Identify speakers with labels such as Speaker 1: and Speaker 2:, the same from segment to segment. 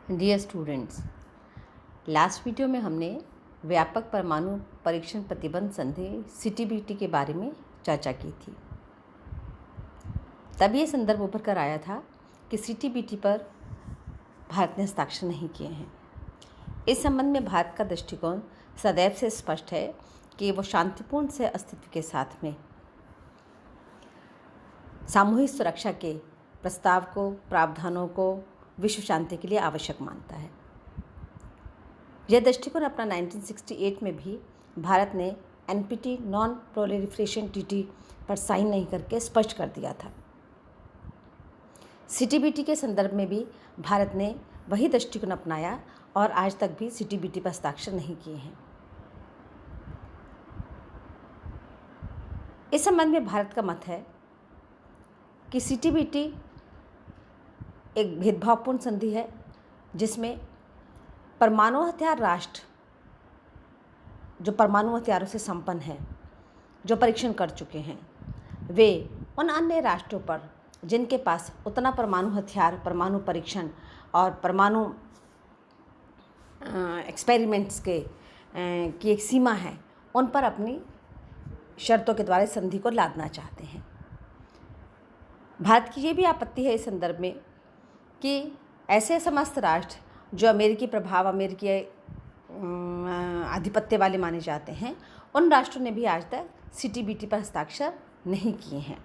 Speaker 1: Dear students, last video में हमने व्यापक परमाणु परीक्षण प्रतिबंध संधि सीटीबीटी के बारे में चर्चा की थी। तब ये संदर्भ उभर कर आया था कि सीटीबीटी पर भारत ने हस्ताक्षर नहीं किए हैं। इस संबंध में भारत का दृष्टिकोण सदैव से स्पष्ट है कि वो शांतिपूर्ण से अस्तित्व के साथ में सामूहिक सुरक्षा के प्रस्ताव को, प्रावधानों को विश्व शांति के लिए आवश्यक मानता है। यह दृष्टिकोण अपना 1968 में भी भारत ने एनपीटी नॉन प्रोलिफरेशन ट्रीटी पर साइन नहीं करके स्पष्ट कर दिया था। सीटीबीटी के संदर्भ में भी भारत ने वही दृष्टिकोण अपनाया और आज तक भी सीटीबीटी पर हस्ताक्षर नहीं किए हैं। इस संबंध में भारत का मत है कि सीटीबीटी एक भेदभावपूर्ण संधि है जिसमें परमाणु हथियार राष्ट्र जो परमाणु हथियारों से संपन्न हैं, जो परीक्षण कर चुके हैं, वे उन अन्य राष्ट्रों पर जिनके पास उतना परमाणु हथियार, परमाणु परीक्षण और परमाणु एक्सपेरिमेंट्स की एक सीमा है, उन पर अपनी शर्तों के द्वारा संधि को लादना चाहते हैं। भारत की ये भी आपत्ति है इस संदर्भ में कि ऐसे समस्त राष्ट्र जो अमेरिकी प्रभाव, अमेरिकी आधिपत्य वाले माने जाते हैं, उन राष्ट्रों ने भी आज तक सीटीबीटी पर हस्ताक्षर नहीं किए हैं।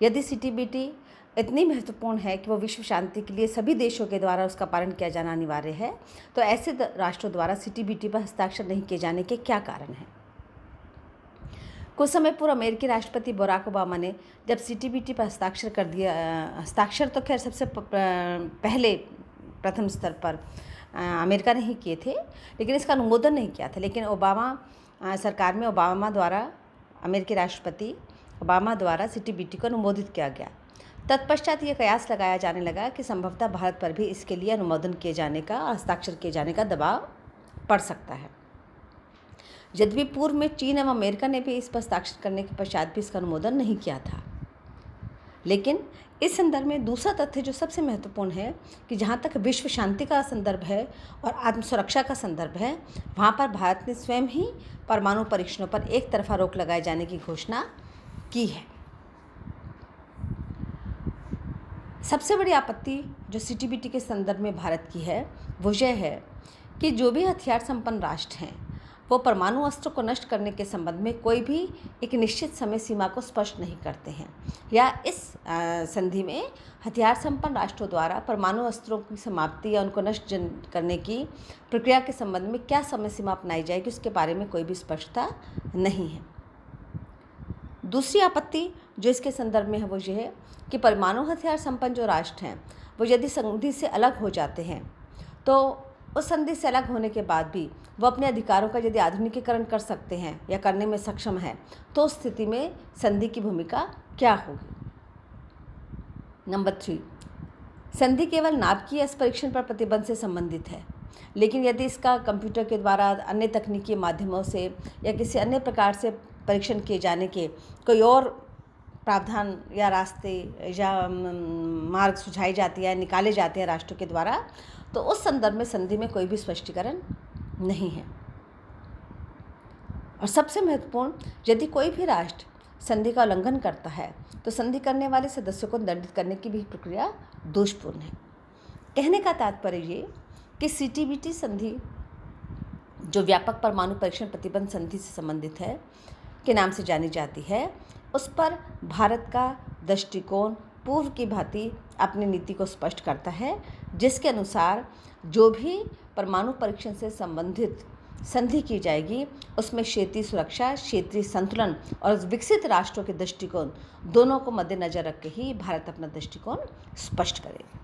Speaker 1: यदि सीटीबीटी इतनी महत्वपूर्ण है कि वो विश्व शांति के लिए सभी देशों के द्वारा उसका पालन किया जाना अनिवार्य है, तो ऐसे राष्ट्रों द्वारा सीटीबीटी पर हस्ताक्षर नहीं किए जाने के क्या कारण हैं? कुछ समय पूर्व अमेरिकी राष्ट्रपति बराक ओबामा ने जब सीटीबीटी पर हस्ताक्षर कर दिया, हस्ताक्षर तो खैर सबसे पहले प्रथम स्तर पर अमेरिका ने ही किए थे, लेकिन इसका अनुमोदन नहीं किया था। लेकिन ओबामा सरकार में अमेरिकी राष्ट्रपति ओबामा द्वारा सीटीबीटी को अनुमोदित किया गया। तत्पश्चात ये कयास लगाया जाने लगा कि संभवतः भारत पर भी इसके लिए अनुमोदन किए जाने का, हस्ताक्षर किए जाने का दबाव पड़ सकता है। यद्यपि पूर्व में चीन एवं अमेरिका ने भी इस पर हस्ताक्षर करने के पश्चात भी इसका अनुमोदन नहीं किया था। लेकिन इस संदर्भ में दूसरा तथ्य जो सबसे महत्वपूर्ण है कि जहाँ तक विश्व शांति का संदर्भ है और आत्म सुरक्षा का संदर्भ है, वहाँ पर भारत ने स्वयं ही परमाणु परीक्षणों पर एक तरफा रोक लगाए जाने की घोषणा की है। सबसे बड़ी आपत्ति जो सीटीबीटी के संदर्भ में भारत की है वो यह है कि जो भी हथियार संपन्न राष्ट्र हैं वो परमाणु अस्त्र को नष्ट करने के संबंध में कोई भी एक निश्चित समय सीमा को स्पष्ट नहीं करते हैं, या इस संधि में हथियार संपन्न राष्ट्रों द्वारा परमाणु अस्त्रों की समाप्ति या उनको नष्ट करने की प्रक्रिया के संबंध में क्या समय सीमा अपनाई जाएगी, उसके बारे में कोई भी स्पष्टता नहीं है। दूसरी आपत्ति जो इसके संदर्भ में है वो ये है कि परमाणु हथियार संपन्न जो राष्ट्र हैं वो यदि संधि से अलग हो जाते हैं तो उस संधि से अलग होने के बाद भी वो अपने अधिकारों का यदि आधुनिकीकरण कर सकते हैं या करने में सक्षम है, तो उस स्थिति में संधि की भूमिका क्या होगी? नंबर 3, संधि केवल नाभिकीय परीक्षण पर प्रतिबंध से संबंधित है, लेकिन यदि इसका कंप्यूटर के द्वारा, अन्य तकनीकी माध्यमों से या किसी अन्य प्रकार से परीक्षण किए जाने के कोई और प्रावधान या रास्ते या मार्ग सुझाई जाती है, निकाले जाते हैं राष्ट्रों के द्वारा, तो उस संदर्भ में संधि में कोई भी स्पष्टीकरण नहीं है। और सबसे महत्वपूर्ण, यदि कोई भी राष्ट्र संधि का उल्लंघन करता है तो संधि करने वाले सदस्यों को दंडित करने की भी प्रक्रिया दोषपूर्ण है। कहने का तात्पर्य ये कि सीटीबीटी संधि जो व्यापक परमाणु परीक्षण प्रतिबंध संधि से संबंधित है के नाम से जानी जाती है, उस पर भारत का दृष्टिकोण पूर्व की भांति अपनी नीति को स्पष्ट करता है, जिसके अनुसार जो भी परमाणु परीक्षण से संबंधित संधि की जाएगी उसमें क्षेत्रीय सुरक्षा, क्षेत्रीय संतुलन और विकसित राष्ट्रों के दृष्टिकोण दोनों को मद्देनजर रख के ही भारत अपना दृष्टिकोण स्पष्ट करेगा।